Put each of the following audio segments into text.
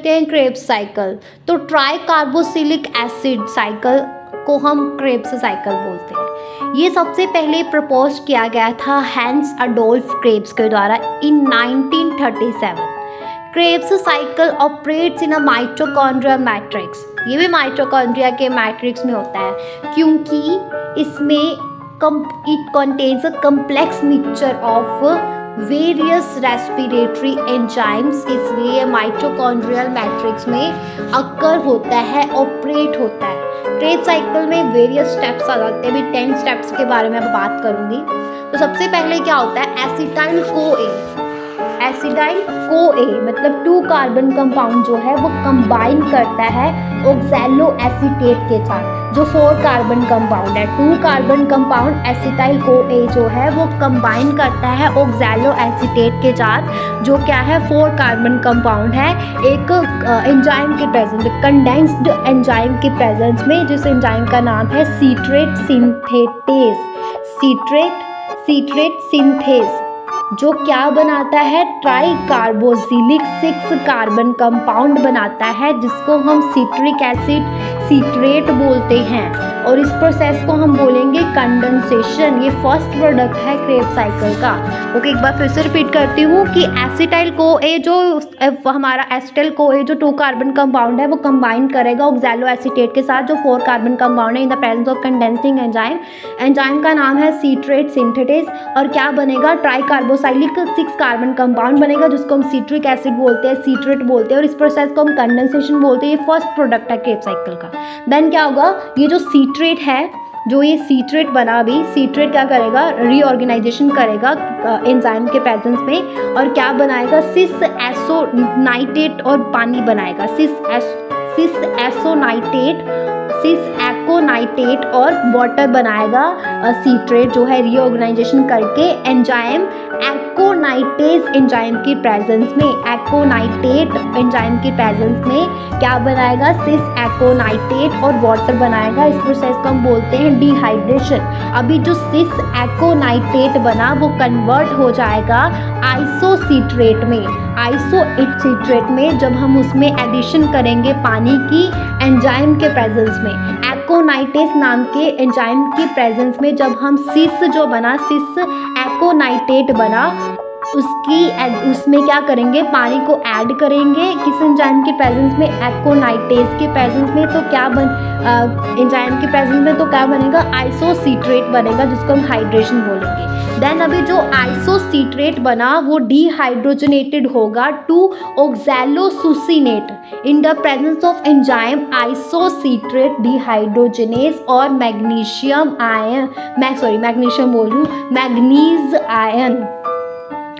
देखते हैं Krebs cycle. तो ट्राई कार्बोक्सिलिक एसिड साइकिल को हम क्रेब्स साइकिल बोलते हैं। ये सबसे पहले प्रपोज किया गया था हैंस अडोल्फ क्रेब्स के द्वारा इन 1937। Krebs cycle operates in a mitochondrial matrix. ये भी माइटोकॉन्ड्रिया के मैट्रिक्स में होता है क्योंकि इसमें it contains a complex mixture of various respiratory enzymes, इसलिए माइटोकॉन्ड्रियल मैट्रिक्स में अक्कर होता है, ऑपरेट होता है। क्रेब्स साइकिल में वेरियस स्टेप्स आ जाते हैं, भी 10 स्टेप्स के बारे में अब बात करूंगी। तो सबसे पहले क्या होता है, एसिटाइल को ए मतलब 2 कार्बन कंपाउंड जो है वो कंबाइन करता है ऑक्सैलो एसीटेट के साथ, जो 4 कार्बन कंपाउंड है। 2 कार्बन कंपाउंड एसिटाइल को ए जो है वो कंबाइन करता है ऑक्सैलो एसीटेट के साथ, जो क्या है 4 कार्बन कंपाउंड है एक एंजाइम के प्रेजेंस, कंडेंस्ड एंजाइम के प्रेजेंस में, जिस एंजाइम का नाम है सीट्रेट सिंथेस, जो क्या बनाता है ट्राई कार्बोक्सिलिक 6 कार्बन कंपाउंड बनाता है, जिसको हम सिट्रिक एसिड सीट्रेट बोलते हैं। और इस प्रोसेस को हम बोलेंगे कंडेंसेशन। ये फर्स्ट प्रोडक्ट है क्रेब्स साइकिल का। ओके, एक बार फिर से रिपीट करती हूँ कि एसिटाइल को ए जो हमारा एसिटाइल को ए जो 2 कार्बन कंपाउंड है वो कंबाइन करेगा ऑक्सैलो एसीटेट के साथ, जो 4 कार्बन कंपाउंड है इन the presence of condensing enzyme का नाम है सीट्रेट सिंथेटेस। और क्या बनेगा, ट्राई कार्बोक्सिलिक 6 कार्बन कंपाउंड बनेगा, जिसको हम सिट्रिक एसिड बोलते हैं, सीट्रेट बोलते हैं, और इस प्रोसेस को हम कंडेंसेशन बोलते हैं। ये फर्स्ट प्रोडक्ट है क्रेब्स साइकिल का। देन क्या होगा, ये जो सीट्रेट है, जो ये सीट्रेट बना, भी सीट्रेट क्या करेगा, रीऑर्गेनाइजेशन करेगा एंजाइम के प्रेजेंस में, और क्या बनाएगा, सिस एसोनाइटेट और पानी बनाएगा, सिस एकोनाइटेट और वाटर बनाएगा सीट्रेट, जो है रीऑर्गेनाइजेशन करके एंजाइम एकोनाइटेज एंजाइम की प्रेजेंस में, एकोनाइटेट एंजाइम की प्रेजेंस में क्या बनाएगा, सिस एकोनाइटेट और वाटर बनाएगा। इस प्रोसेस को हम बोलते हैं डिहाइड्रेशन। अभी जो सिस एकोनाइटेट बना वो कन्वर्ट हो जाएगा आइसोसीट्रेट में, जब हम उसमें एडिशन करेंगे पानी की एंजाइम के प्रेजेंस में, एकोनाइटेस नाम के एंजाइम की प्रेजेंस में, जब हम सिस एकोनाइटेट बना उसमें क्या करेंगे, पानी को ऐड करेंगे किस एंजाइम के प्रेजेंस में, एकोनाइटेस के प्रेजेंस में। तो क्या एंजाइम के प्रेजेंस में तो क्या बनेगा, आइसोसीट्रेट बनेगा, जिसको हम हाइड्रेशन बोलेंगे। देन अभी जो आइसोसीट्रेट बना वो डिहाइड्रोजनेटेड होगा to oxalosuccinate in the presence of enzyme isocitrate dehydrogenase और मैग्नीज आयन।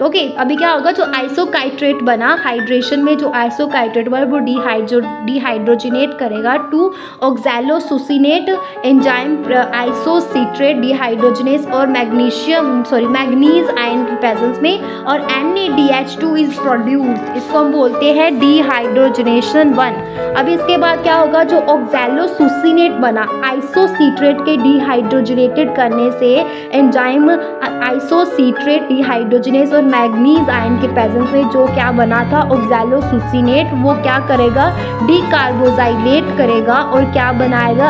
ओके, अभी क्या होगा, जो आइसोकाइट्रेट बना हाइड्रेशन में, जो आइसोकाइट्रेट बना वो डिहाइड्रोजनेट करेगा टू ऑक्सैलोसुसिनेट एंजाइम आइसोसीट्रेट डिहाइड्रोजनेस और मैग्नीज आयन की प्रेजेंस में, और NaDH2 इज प्रोड्यूस्ड। इसको हम बोलते हैं डिहाइड्रोजनेशन 1। अभी इसके बाद क्या होगा, जो ऑक्सैलोसुसिनेट बना आइसोसीट्रेट के डिहाइड्रोजनेटेड करने से एंजाइम आइसोसीट्रेट डिहाइड्रोजनेस और मैग्नीज आयन के प्रेजेंस में जो क्या बना था, ऑक्सैलोसुसिनेट, वो क्या करेगा, डीकार्बोजाइलेट करेगा और क्या बनाएगा,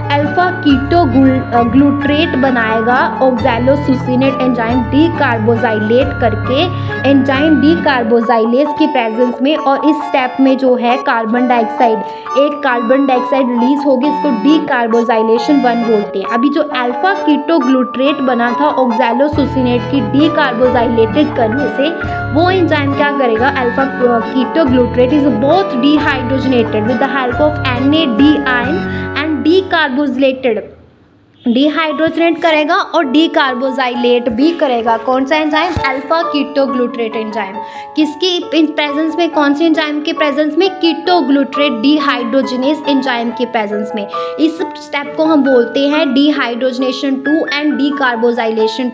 अल्फा कीटोग्लूट्रेट बनाएगा ऑक्सैलोसुसिनेट एंजाइम डीकार्बोजाइलेट करके एंजाइम डीकार्बोजाइलेज की प्रेजेंस में। और इस स्टेप में जो है कार्बन डाइऑक्साइड रिलीज होगी, इसको डीकार्बोजाइलेशन 1 बोलते हैं। अभी जो अल्फा कीटोग्लूट्रेट बना था ऑक्सैलोसुसिनेट की डीकार्बोजाइलेटेड करने से, वो एंजाइम क्या करेगा, alpha ketoglutarate is both dehydrogenated with the help of NAD ion and dehydrogenate करेगा और डीकार्बोजाइलेट भी करेगा। कौन सा एंजाइम, अल्फा कीटोग्लूट्रेट एंजाइम। किसकी प्रेजेंस में, कौन सी एंजाइम के प्रेजेंस में, कीटोग्लूट्रेट डिहाइड्रोजनेस एंजाइम के प्रेजेंस में। इस स्टेप को हम बोलते हैं डिहाइड्रोजनेशन 2 एंड डीकार्बोजाइलेशन 2।